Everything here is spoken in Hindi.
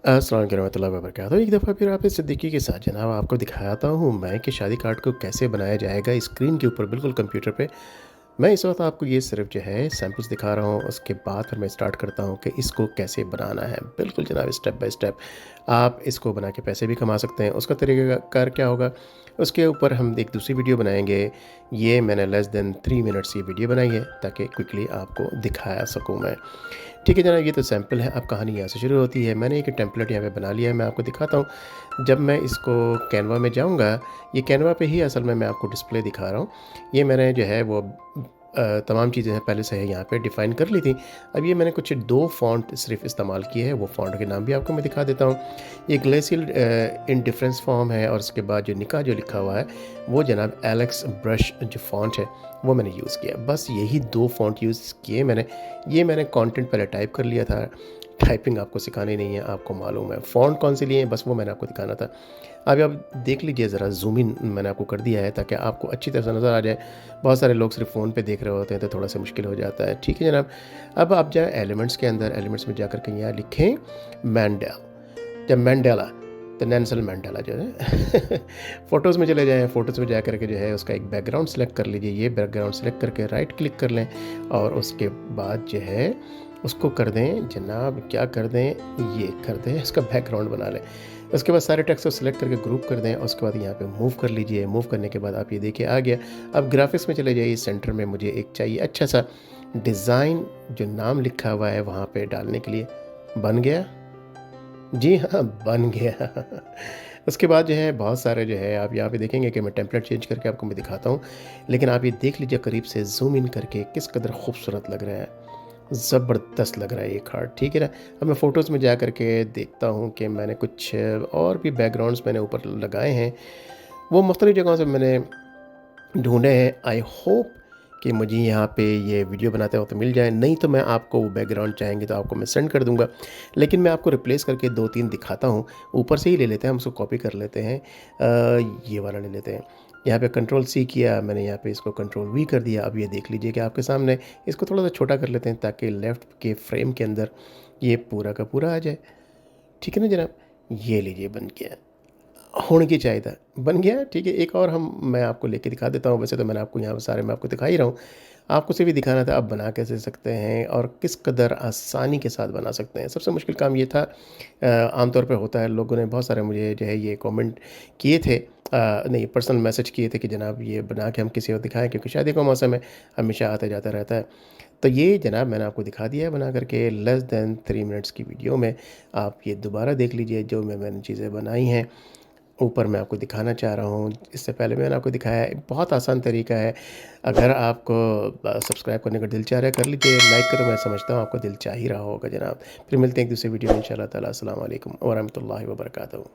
अस्सलाम वालेकुम रहमतुल्लाहि व बरकातहू। एक दफ़ा फिर हाफ़िज़ सिद्दीकी के साथ जनाब आपको दिखाता हूँ मैं कि शादी कार्ड को कैसे बनाया जाएगा स्क्रीन के ऊपर बिल्कुल कंप्यूटर पे। मैं इस वक्त आपको ये सिर्फ जो है सैम्पल्स दिखा रहा हूँ, उसके बाद फिर मैं स्टार्ट करता हूँ कि इसको कैसे बनाना है। बिल्कुल जनाब स्टेप बाय स्टेप आप इसको बना के पैसे भी कमा सकते हैं। उसका तरीक़ाकार क्या होगा, उसके ऊपर हम एक दूसरी वीडियो बनाएँगे। ये मैंने लेस देन 3 मिनट्स की वीडियो बनाई है ताकि क्विकली आपको दिखा सकूँ मैं। ठीक है जनाब, ये तो सैंपल है। अब कहानी यहाँ से शुरू होती है। मैंने एक टेम्पलेट यहाँ पे बना लिया है, मैं आपको दिखाता हूँ। जब मैं इसको कैनवा में जाऊँगा, ये कैनवा पे ही असल में मैं आपको डिस्प्ले दिखा रहा हूँ। ये मैंने जो है वो तमाम चीज़ें हैं पहले से है यहाँ पे डिफ़ाइन कर ली थी। अब ये मैंने कुछ 2 फ़ॉन्ट सिर्फ़ इस्तेमाल किए हैं, वो फ़ॉन्ट के नाम भी आपको मैं दिखा देता हूँ। ये ग्लेसियल इन डिफरेंस फ़ॉर्म है और उसके बाद जो निकाह जो लिखा हुआ है, वो जनाब एलेक्स ब्रश जो फ़ॉन्ट है, वो मैंने यूज़ किया। बस यही 2 फ़ॉन्ट यूज़ किए मैंने। ये मैंने कंटेंट पहले टाइप कर लिया था। टाइपिंग आपको सिखानी नहीं है, आपको मालूम है। फ़ॉन्ट कौन से लिए हैं, बस वो मैंने आपको दिखाना था। अभी आप देख लीजिए ज़रा, ज़ूम इन मैंने आपको कर दिया है ताकि आपको अच्छी तरह से नज़र आ जाए। बहुत सारे लोग सिर्फ़ फ़ोन पे देख रहे होते हैं तो थोड़ा-सा मुश्किल हो जाता है। ठीक है जनाब, अब आप जाएँ एलिमेंट्स के अंदर, एलिमेंट्स में जाकर के यहाँ लिखें मैंडेल, या मैंडेला, तो नेल्सन मैंडेला जो है। फ़ोटोज़ में चले जाएँ, फ़ोटोज़ में जाकर के जो है उसका एक बैकग्राउंड सेलेक्ट कर लीजिए। ये बैकग्राउंड सेलेक्ट करके राइट क्लिक कर लें और उसके बाद जो है उसको कर दें जनाब, क्या कर दें, ये कर दें, इसका बैकग्राउंड बना लें। उसके बाद सारे टेक्स्ट को सिलेक्ट करके ग्रुप कर दें। उसके बाद यहाँ पे मूव कर लीजिए। मूव करने के बाद आप ये देखिए आ गया। अब ग्राफ़िक्स में चले जाइए। सेंटर में मुझे एक चाहिए अच्छा-सा डिज़ाइन, जो नाम लिखा हुआ है वहाँ पे डालने के लिए। बन गया? जी हाँ, बन गया। उसके बाद जो है बहुत सारे जो है आप यहाँ पे देखेंगे कि मैं टेम्पलेट चेंज करके आपको मैं दिखाता हूँ। लेकिन आप ये देख लीजिए करीब से ज़ूम इन करके किस कदर खूबसूरत लग रहा है। ज़बरदस्त लग रहा है ये कार्ड, ठीक है ना? अब मैं फ़ोटोज़ में जा कर के देखता हूँ कि मैंने कुछ और भी बैकग्राउंड्स मैंने ऊपर लगाए हैं। वो मुख्तलिफ़ जगहों से मैंने ढूँढे हैं। आई होप कि मुझे यहाँ पे ये वीडियो बनाते वक़्त मिल जाए, नहीं तो मैं आपको वो बैकग्राउंड चाहेंगे तो आपको मैं सेंड कर दूँगा। लेकिन मैं आपको रिप्लेस करके 2-3 दिखाता हूँ। ऊपर से ही ले लेते हैं, हम उसको कॉपी कर लेते हैं। ये वाला ले लेते हैं। यहाँ पे कंट्रोल सी किया मैंने, यहाँ पे इसको कंट्रोल वी कर दिया। अब ये देख लीजिए कि आपके सामने, इसको थोड़ा-सा छोटा कर लेते हैं ताकि लेफ़्ट के फ्रेम के अंदर ये पूरा का पूरा आ जाए। ठीक है ना जनाब? ये लीजिए बन गया। होने की चाहिए था, बन गया, ठीक है। एक और हम मैं आपको लेके दिखा देता हूँ। वैसे तो मैंने आपको यहाँ सारे मैं आपको दिखा ही रहा हूँ। आपको सिर्फ़ ये दिखाना था आप बना कैसे सकते हैं और किस कदर आसानी के साथ बना सकते हैं। सबसे मुश्किल काम ये था, आमतौर पे होता है, लोगों ने बहुत सारे मुझे जो है ये कमेंट किए थे, नहीं पर्सनल मैसेज किए थे कि जनाब ये बना के हम किसी को दिखाएँ, क्योंकि शादी का मौसम है, हमेशा आता-जाता रहता है। तो ये जनाब मैंने आपको दिखा दिया है बना करके लेस दैन 3 मिनट्स की वीडियो में। आप ये दोबारा देख लीजिए जो मैंने चीज़ें बनाई हैं। ऊपर मैं आपको दिखाना चाह रहा हूँ, इससे पहले मैंने आपको दिखाया है। बहुत आसान तरीका है। अगर आपको सब्सक्राइब करने का दिल चाह रहा है कर लीजिए, लाइक का तो मैं समझता हूँ आपको दिल चाह ही रहा होगा जनाब। फिर मिलते हैं एक दूसरे वीडियो में इंशाअल्लाह ताला। अस्सलाम वालेकुम व रहमतुल्लाहि व बरकातहू।